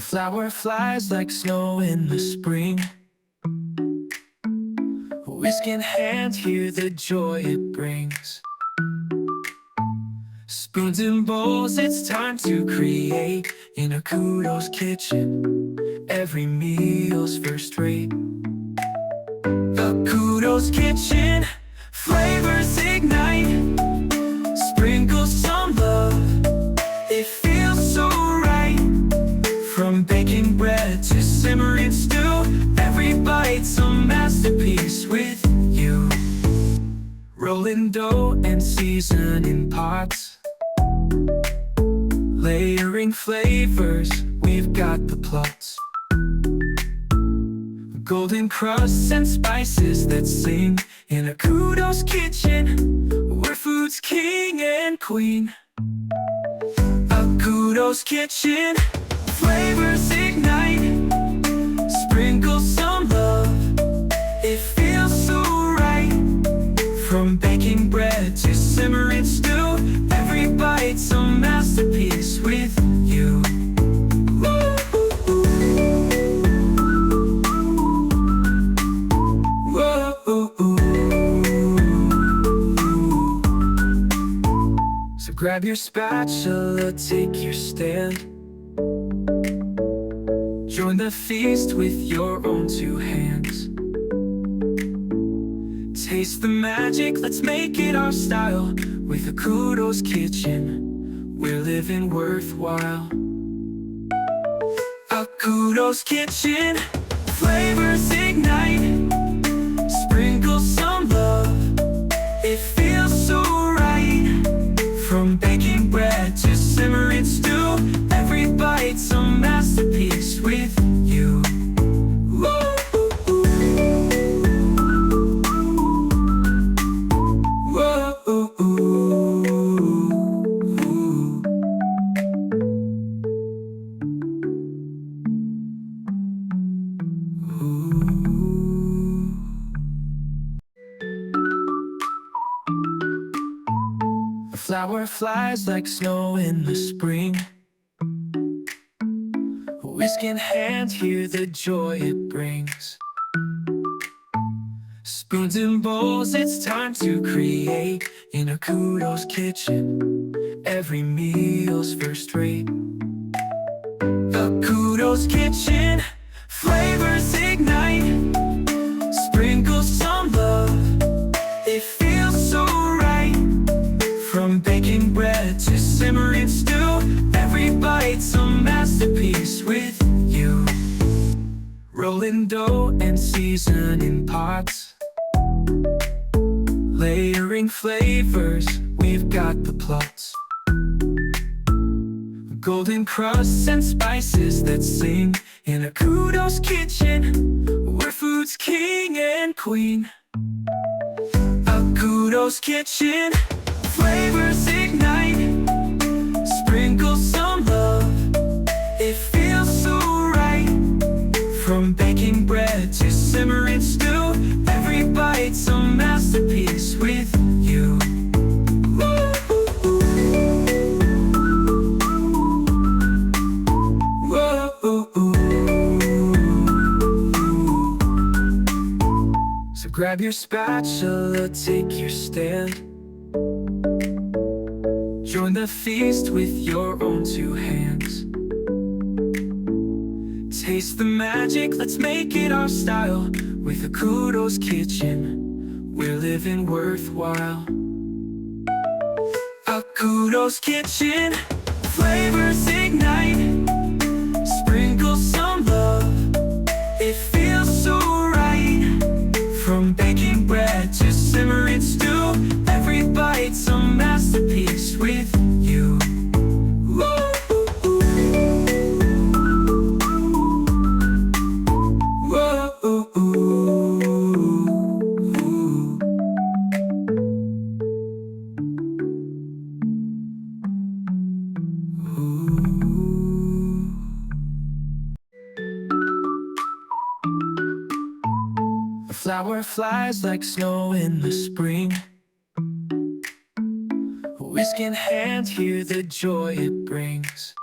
flower flies like snow in the spring. Whisk in hand, hear the joy it brings. Spoons and bowls, it's time to create. In Akudo's kitchen, every meal's first rate. Akudo's kitchen, flavors ignite. Sprinkle some love, it feels so right. From baking bread to simmering stew, every bite's a masterpiece with you. Rolling dough and seasoning pots, layering flavors, we've got the plots. Golden crusts and spices that sing. In Akudo's kitchen, where food's king and queen. Akudo's kitchen, flavors ignite. Sprinkle some love, it feels so right. From baking bread to simmering stew, every bite's a masterpiece with you. So grab your spatula, take your stand. Join the feast with your own two hands. Taste the magic, let's make it our style. With Akudo's kitchen, we're living worthwhile. Akudo's kitchen, flavors ignite. Sprinkle some love, it feels so right. From baking bread to simmering stew, every bite's a masterpiece with you. A flower flies like snow in the spring. Whisk in hand, hear the joy it brings. Spoons and bowls, it's time to create. In Akudo's kitchen, every meal's first rate. Akudo's kitchen, flavors ignite. Sprinkle some love, it feels so right. From baking bread to simmering stew, every bite's a masterpiece with you. Rolling dough and seasoning pots, layering flavors, we've got the plots. Golden crusts and spices that sing. In Akudo's kitchen, where food's king and queen. Akudo's kitchen, flavors ignite. Sprinkle some love, it feels so right. From baking bread to simmering stew, every bite's a masterpiece with you. So grab your spatula, take your stand. Join the feast with your own two hands. Taste the magic, let's make it our style. With Akudo's kitchen, we're living worthwhile. Akudo's kitchen, flavors ignite. Sprinkle some love, it feels so right. From baking bread to simmering stew, every bite's a masterpiece with you. A flower flies like snow in the spring. Whisk in hand, hear the joy it brings.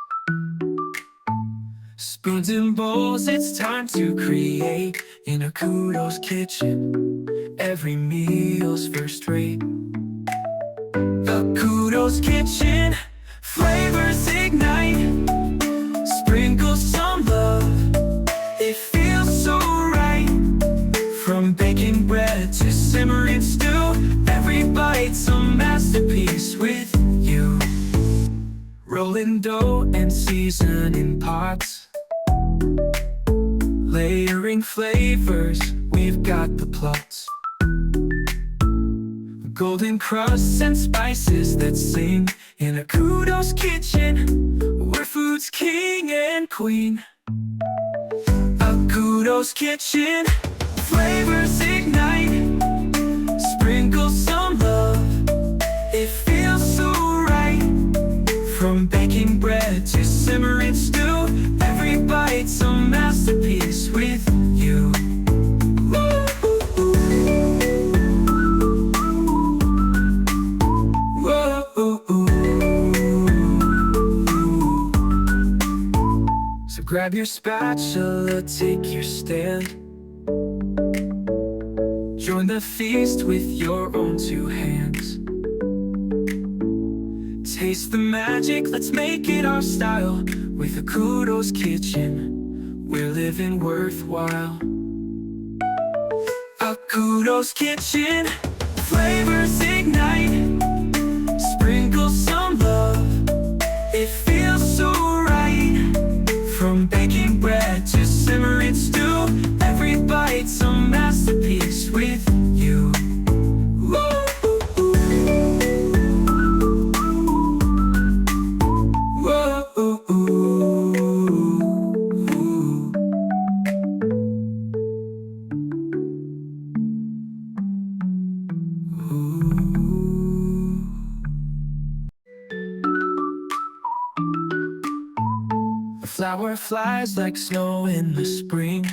Spoons and bowls, it's time to create in Akudo's kitchen. Every meal's first rate. Akudo's kitchen, flavors ignite. Sprinkle some love, it feels so right. From baking bread to simmering stew, every bite's a masterpiece with you. Rolling dough and seasoning pots, layering flavors, we've got the plots. Golden crusts and spices that sing in Akudo's kitchen, where food's king and queen. Akudo's kitchen, flavors ignite. Sprinkle some love, it feels so right. From baking bread to simmering stew, every bite's a masterpiece with you. So grab your spatula, take your stand. Join the feast with your own two hands. Taste the magic, let's make it our style. With Akudo's kitchen, we're living worthwhile. Akudo's kitchen, flavors ignite. Sprinkle some love, it feels so right. From baking bread to simmering stew, every bite's a masterpiece with you. The flower flies like snow in the spring.